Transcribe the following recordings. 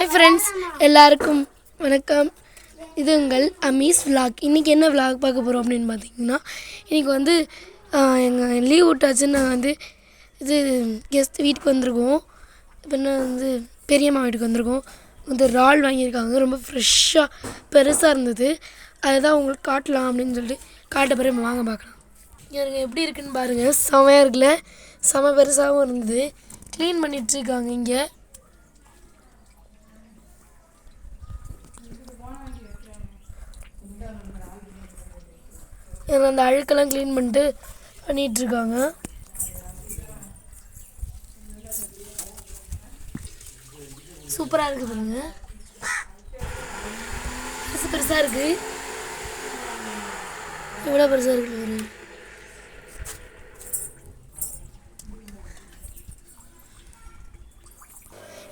Hi friends, எல்லாருக்கும் வணக்கம். இது உங்கள் அமீஸ் விலாக். இன்றைக்கி என்ன விலாக் பார்க்க போகிறோம் அப்படின்னு பார்த்தீங்கன்னா, இன்றைக்கி வந்து எங்கள் லீவ் விட்டாச்சுன்னு நான் இது கெஸ்ட் வீட்டுக்கு வந்திருக்கோம். இப்போ என்ன பெரியம்மா வீட்டுக்கு வந்திருக்கோம். இறால் வாங்கியிருக்காங்க. ரொம்ப ஃப்ரெஷ்ஷாக பெருசாக இருந்தது. அதுதான் உங்களுக்கு காட்டலாம் அப்படின்னு சொல்லிட்டு காட்ட பிறகு வாங்க பார்க்கலாம். எனக்கு எப்படி இருக்குன்னு பாருங்கள். செமையாக இருக்குல்ல, செம பெருசாகவும் இருந்தது. க்ளீன் பண்ணிகிட்ருக்காங்க. இங்கே அந்த அழுக்கெல்லாம் க்ளீன் பண்ணிகிட்ருக்காங்க. சூப்பராக இருக்குது பாருங்க. பெருசாக இருக்குது. எவ்வளோ பெருசாக இருக்குது பாருங்க.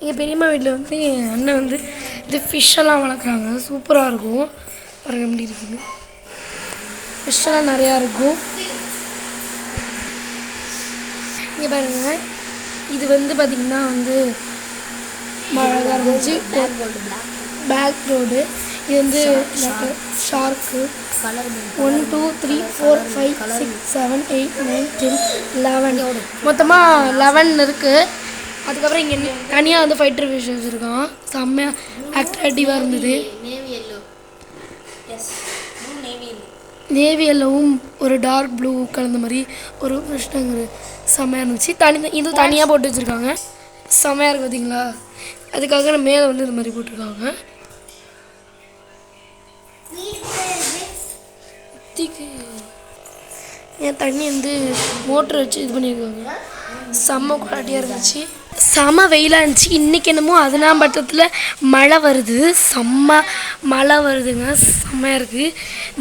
எங்கள் பெரியம்மா வீட்டில் என் அண்ணன் இது ஃபிஷ்ஷெல்லாம் வளர்க்குறாங்க. சூப்பராக இருக்கும் பாருங்க. எப்படி இருக்குது, ஃபிஷ்ஷெல்லாம் நிறையா இருக்கும். இங்கே பாருங்கள், இது பார்த்திங்கன்னா அழகாக இருந்துச்சு. Back road. இது ஷார்க்கு 1 2 3 4 5 6 7 8 9 10 11 மொத்தமாக 11 இருக்குது. அதுக்கப்புறம் இங்கே தனியாக ஃபைட்டர் ஃபிஷ் வச்சுருக்கான். செம்மையாக அட்ராக்டிவாக இருந்தது. நேவி எல்லோவும் ஒரு டார்க் ப்ளூ கலந்த மாதிரி ஒரு ஃபிஷ்டாங்கிறது செம்மையாக இருந்துச்சு. இது தனியாக போட்டு வச்சுருக்காங்க. செம்மையாக இருக்குது பார்த்தீங்களா. அதுக்காக மேலே இது மாதிரி போட்டிருக்காங்க. என் தண்ணி மோட்ரு வச்சு இது பண்ணியிருக்காங்க. செம்ம குவாலிட்டியாக இருந்துச்சு. செம்ம வெயிலாக இருந்துச்சு. இன்றைக்கி என்னமோ அதனாம் பட்டத்தில் மழை வருது. செம்ம மழை வருதுங்க. செம்மையாக இருக்குது.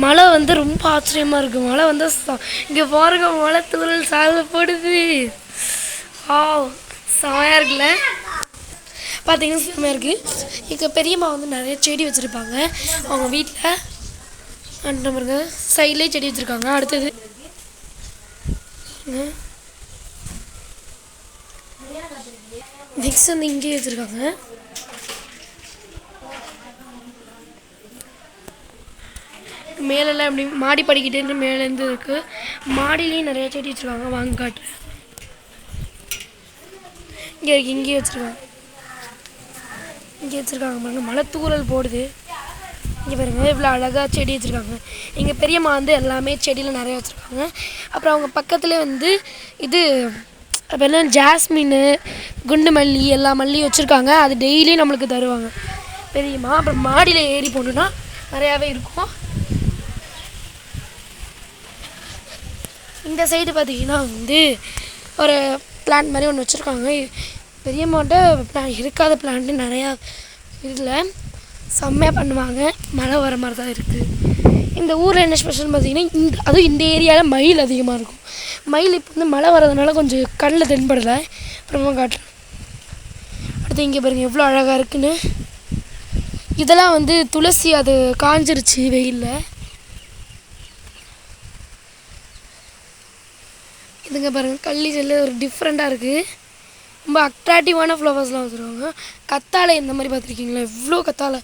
மழை ரொம்ப ஆச்சரியமாக இருக்குது. மழை இங்கே பாருங்க, மழை தூரல் சாலை போடுது. செம்மையாக இருக்குல்ல, பார்த்தீங்கன்னா செம்மையாக இருக்குது. எங்கள் பெரியம்மா நிறைய செடி வச்சுருப்பாங்க அவங்க வீட்டில். அந்த பாருங்க, சைட்லேயே செடி வச்சுருக்காங்க. அடுத்தது நெக்ஸ்ட் இங்கேயே வச்சுருக்காங்க. மேலெல்லாம் எப்படி மாடி படிக்கிட்டே மேலேருந்து இருக்குது. மாடிலையும் நிறையா செடி வச்சுருக்காங்க. வாங்க காட்டுறேன். இங்கே இருக்குது, இங்கேயே வச்சுருக்காங்க. இங்கே வச்சுருக்காங்க பாருங்க. மழை தூரல் போடுது. இங்கே பாருங்க, இவ்வளோ அழகாக செடி வச்சுருக்காங்க. எங்கள் பெரியம்மா எல்லாமே செடியில் நிறையா வச்சுருக்காங்க. அப்புறம் அவங்க பக்கத்துலேயே இது அப்போல்லாம் ஜாஸ்மின், குண்டு மல்லி, எல்லா மல்லியும் வச்சுருக்காங்க. அது டெய்லியும் நம்மளுக்கு தருவாங்க பெரியம்மா. அப்புறம் மாடியில் ஏறி போனோன்னா நிறையாவே இருக்கும். இந்த சைடு பார்த்திங்கன்னா ஒரு பிளான்ட் மாதிரி ஒன்று வச்சுருக்காங்க. பெரியம்மாட்ட இருக்காத பிளான்ட்டு நிறையா இதில் செம்மையாக பண்ணுவாங்க. மழை வர மாதிரி தான் இருக்குது. இந்த ஊரில் என்ன ஸ்பெஷல்னு பார்த்தீங்கன்னா, அதுவும் இந்த ஏரியாவில் மயில் அதிகமாக இருக்கும். மயில் இப்போ மழை வர்றதுனால கொஞ்சம் கண்ணில் தென்படலை. அப்புறமா காட்டுறேன். அடுத்து இங்கே பாருங்கள் எவ்வளோ அழகாக இருக்குன்னு. இதெல்லாம் துளசி, அது காஞ்சிருச்சு வெயிலில். இதுங்க பாருங்கள், கள்ளி செல்லு ஒரு டிஃப்ரெண்ட்டாக இருக்குது. ரொம்ப அட்ராக்டிவான ஃப்ளவர்ஸ்லாம் வச்சுருவாங்க. கத்தாழை இந்த மாதிரி பார்த்துருக்கீங்களா, எவ்வளோ கத்தாழை.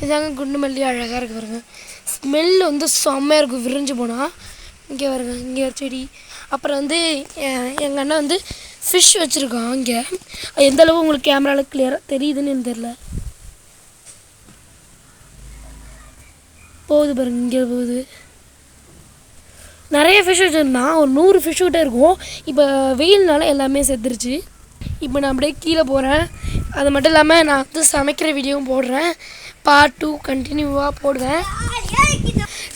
இதாங்க குண்டு மல்லி, அழகாக இருக்குது பாருங்க. ஸ்மெல் செம்மையாக இருக்கும் விரிஞ்சு போனால். இங்கே பாருங்க, இங்கே ஒரு செடி. அப்புறம் எங்கள் அண்ணன் ஃபிஷ் வச்சுருக்கான். இங்கே எந்தளவு உங்களுக்கு கேமராவில் கிளியராக தெரியுதுன்னு எனக்கு தெரில. போகுது பாருங்க, இங்கே போகுது. நிறைய ஃபிஷ் வச்சுருந்தான். ஒரு 100 ஃபிஷ் கிட்டே இருக்கும். இப்போ வெயில்னால எல்லாமே செத்துருச்சு. இப்போ நான் அப்படியே கீழே போகிறேன். அது மட்டும் இல்லாமல் நான் சமைக்கிற வீடியோவும் போடுறேன். பார்ட் 2 கண்டினியூவாக போடுவேன்.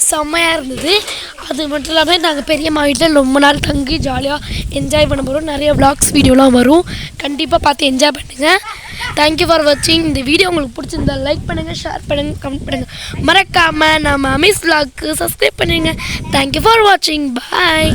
செம்மையாக இருந்தது. அது மட்டும் இல்லாமல் நாங்கள் பெரியம்மா வீட்டில் ரொம்ப நாள் தங்கி ஜாலியாக என்ஜாய் பண்ண போகிறோம். நிறைய விளாக்ஸ் வீடியோலாம் வரும். கண்டிப்பாக பார்த்து என்ஜாய் பண்ணுங்கள். தேங்க்யூ ஃபார் வாட்சிங். இந்த வீடியோ உங்களுக்கு பிடிச்சிருந்தா லைக் பண்ணுங்கள், ஷேர் பண்ணுங்கள், கமெண்ட் பண்ணுங்கள். மறக்காமல் நம்ம அமீஸ் விலாக்கு சப்ஸ்கிரைப் பண்ணுங்கள். தேங்க்யூ ஃபார் வாட்சிங். பாய்.